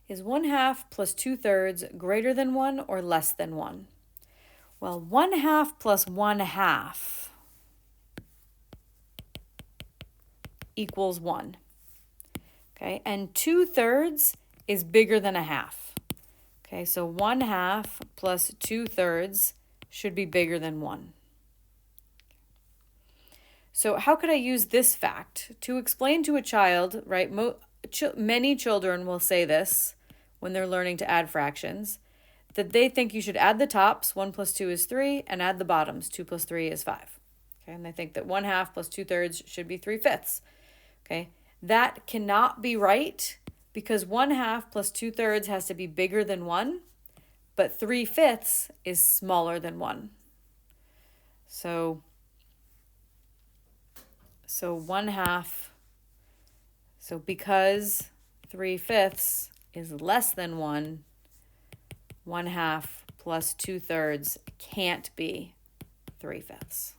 Is 1/2 plus 2/3 greater than 1 or less than 1? Well, 1/2 plus 1/2 equals 1. Okay, and 2/3 is bigger than 1/2. Okay, so 1/2 plus 2/3 should be bigger than 1. So how could I use this fact to explain to a child, right? Many children will say this when they're learning to add fractions, that they think you should add the tops, 1 plus 2 is 3, and add the bottoms, 2 plus 3 is 5. Okay, and they think that 1/2 plus 2/3 should be 3/5. Okay, that cannot be right because 1/2 plus 2/3 has to be bigger than 1, but 3/5 is smaller than 1. So 1/2, so because 3/5 is less than 1, 1/2 plus 2/3 can't be 3/5.